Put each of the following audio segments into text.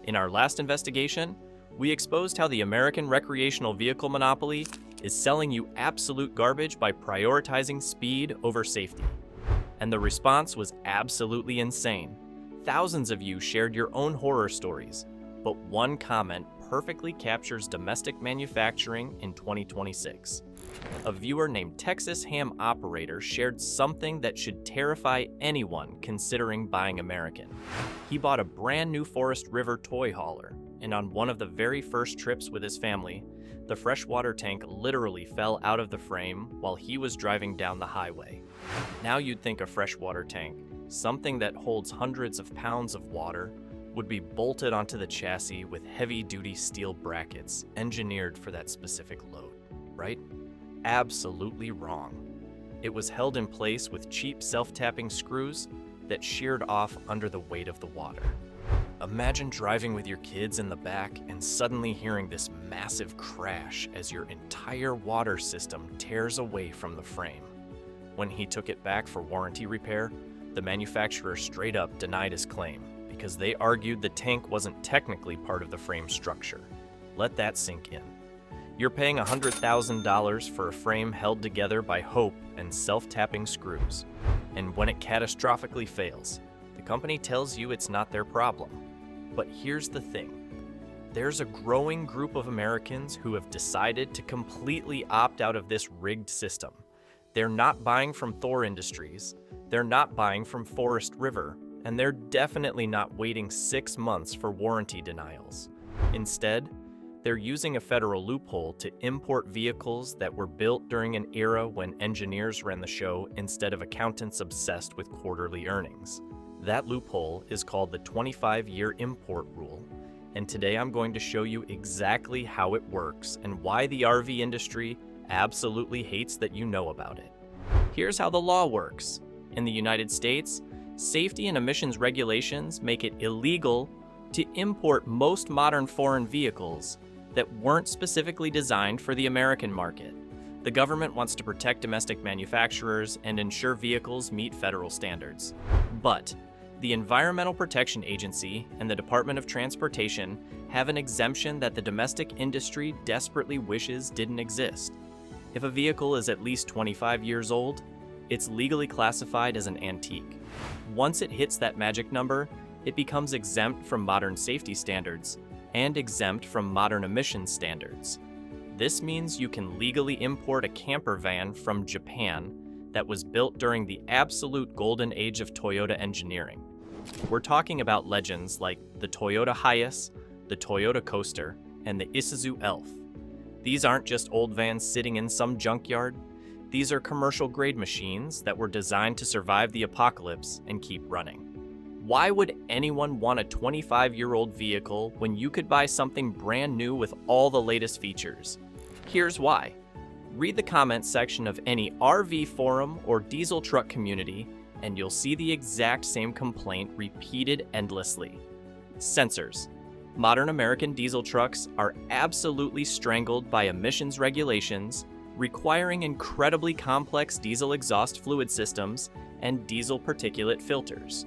In our last investigation, we exposed how the American recreational vehicle monopoly is selling you absolute garbage by prioritizing speed over safety. And the response was absolutely insane. Thousands of you shared your own horror stories, but one comment perfectly captures domestic manufacturing in 2026. A viewer named Texas Ham Operator shared something that should terrify anyone considering buying American. He bought a brand new Forest River toy hauler, and on one of the very first trips with his family, the freshwater tank literally fell out of the frame while he was driving down the highway. Now you'd think a freshwater tank, something that holds hundreds of pounds of water, would be bolted onto the chassis with heavy-duty steel brackets engineered for that specific load, right? Absolutely wrong. It was held in place with cheap self-tapping screws that sheared off under the weight of the water. Imagine driving with your kids in the back and suddenly hearing this massive crash as your entire water system tears away from the frame. When he took it back for warranty repair, the manufacturer straight up denied his claim because they argued the tank wasn't technically part of the frame structure. Let that sink in. You're paying $100,000 for a frame held together by hope and self-tapping screws. And when it catastrophically fails, the company tells you it's not their problem. But here's the thing. There's a growing group of Americans who have decided to completely opt out of this rigged system. They're not buying from Thor Industries, they're not buying from Forest River, and they're definitely not waiting 6 months for warranty denials. Instead, they're using a federal loophole to import vehicles that were built during an era when engineers ran the show instead of accountants obsessed with quarterly earnings. That loophole is called the 25-year import rule, and today I'm going to show you exactly how it works and why the RV industry absolutely hates that you know about it. Here's how the law works. In the United States, safety and emissions regulations make it illegal to import most modern foreign vehicles that weren't specifically designed for the American market. The government wants to protect domestic manufacturers and ensure vehicles meet federal standards. But the Environmental Protection Agency and the Department of Transportation have an exemption that the domestic industry desperately wishes didn't exist. If a vehicle is at least 25 years old, it's legally classified as an antique. Once it hits that magic number, it becomes exempt from modern safety standards and exempt from modern emissions standards. This means you can legally import a camper van from Japan that was built during the absolute golden age of Toyota engineering. We're talking about legends like the Toyota Hiace, the Toyota Coaster, and the Isuzu Elf. These aren't just old vans sitting in some junkyard. These are commercial-grade machines that were designed to survive the apocalypse and keep running. Why would anyone want a 25-year-old vehicle when you could buy something brand new with all the latest features? Here's why. Read the comments section of any RV forum or diesel truck community, and you'll see the exact same complaint repeated endlessly. Sensors. Modern American diesel trucks are absolutely strangled by emissions regulations, requiring incredibly complex diesel exhaust fluid systems and diesel particulate filters.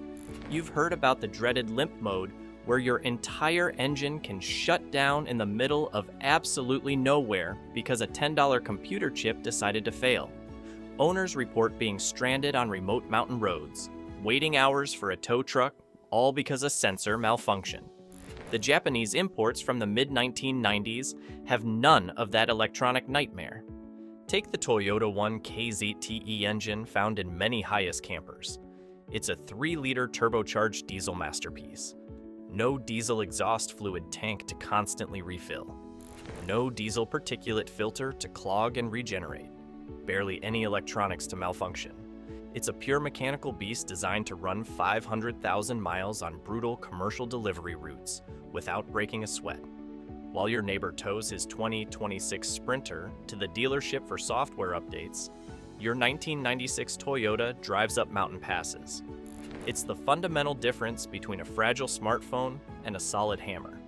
You've heard about the dreaded limp mode, where your entire engine can shut down in the middle of absolutely nowhere because a $10 computer chip decided to fail. Owners report being stranded on remote mountain roads, waiting hours for a tow truck, all because a sensor malfunctioned. The Japanese imports from the mid-1990s have none of that electronic nightmare. Take the Toyota 1 KZTE engine found in many Hiace campers. It's a 3-liter turbocharged diesel masterpiece. No diesel exhaust fluid tank to constantly refill. No diesel particulate filter to clog and regenerate. Barely any electronics to malfunction. It's a pure mechanical beast designed to run 500,000 miles on brutal commercial delivery routes without breaking a sweat. While your neighbor tows his 2026 Sprinter to the dealership for software updates, your 1996 Toyota drives up mountain passes. It's the fundamental difference between a fragile smartphone and a solid hammer.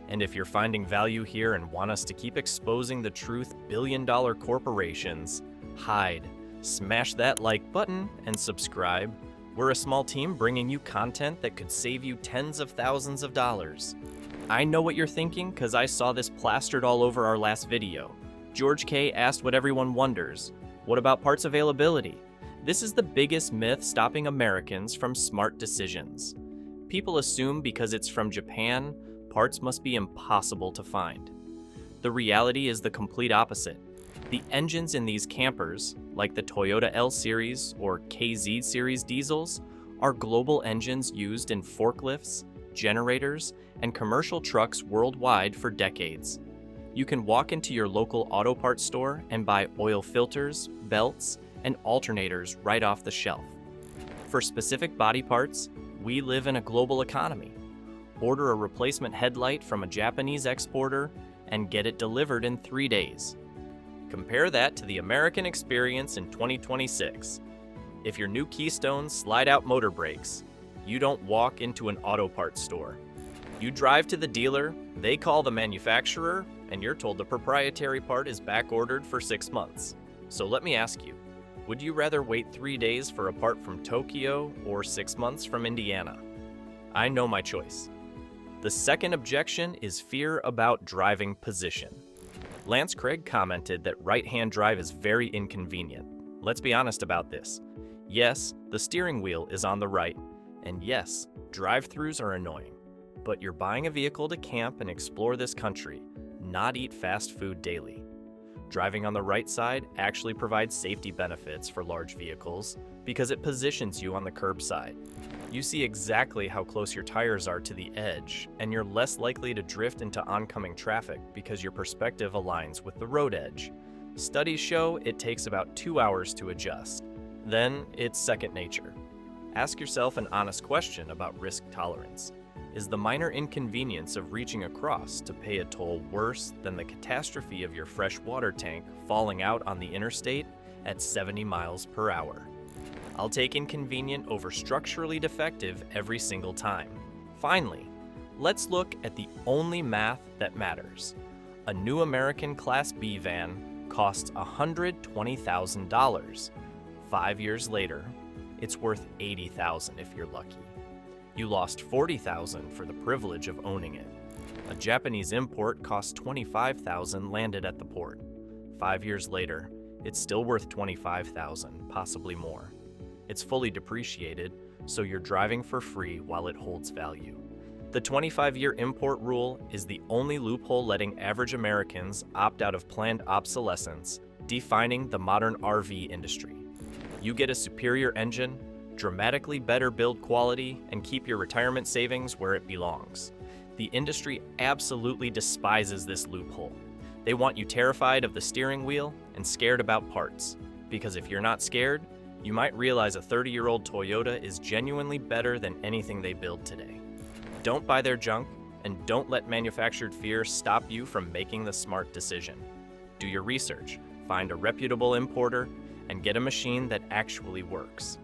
And if you're finding value here and want us to keep exposing the truth billion-dollar corporations, hide, smash that like button, and subscribe. We're a small team bringing you content that could save you tens of thousands of dollars. I know what you're thinking because I saw this plastered all over our last video. George K. asked what everyone wonders. What about parts availability? This is the biggest myth stopping Americans from smart decisions. People assume because it's from Japan, parts must be impossible to find. The reality is the complete opposite. The engines in these campers, like the Toyota L Series or KZ Series diesels, are global engines used in forklifts, generators, and commercial trucks worldwide for decades. You can walk into your local auto parts store and buy oil filters, belts, and alternators right off the shelf. For specific body parts, we live in a global economy. Order a replacement headlight from a Japanese exporter and get it delivered in 3 days. Compare that to the American experience in 2026. If your new Keystone slide-out motor breaks, you don't walk into an auto parts store. You drive to the dealer, they call the manufacturer, and you're told the proprietary part is back-ordered for 6 months. So let me ask you, would you rather wait 3 days for a part from Tokyo or 6 months from Indiana? I know my choice. The second objection is fear about driving position. Lance Craig commented that right-hand drive is very inconvenient. Let's be honest about this. Yes, the steering wheel is on the right, and yes, drive-thrus are annoying. But you're buying a vehicle to camp and explore this country, not eat fast food daily. Driving on the right side actually provides safety benefits for large vehicles because it positions you on the curbside. You see exactly how close your tires are to the edge, and you're less likely to drift into oncoming traffic because your perspective aligns with the road edge. Studies show it takes about 2 hours to adjust. Then it's second nature. Ask yourself an honest question about risk tolerance. Is the minor inconvenience of reaching across to pay a toll worse than the catastrophe of your fresh water tank falling out on the interstate at 70 miles per hour? I'll take inconvenient over structurally defective every single time. Finally, let's look at the only math that matters. A new American Class B van costs $120,000. 5 years later, it's worth $80,000 if you're lucky. You lost $40,000 for the privilege of owning it. A Japanese import cost $25,000 landed at the port. 5 years later, it's still worth $25,000, possibly more. It's fully depreciated, so you're driving for free while it holds value. The 25-year import rule is the only loophole letting average Americans opt out of planned obsolescence, defining the modern RV industry. You get a superior engine, dramatically better build quality, and keep your retirement savings where it belongs. The industry absolutely despises this loophole. They want you terrified of the steering wheel and scared about parts. Because if you're not scared, you might realize a 30-year-old Toyota is genuinely better than anything they build today. Don't buy their junk, and don't let manufactured fear stop you from making the smart decision. Do your research, find a reputable importer, and get a machine that actually works.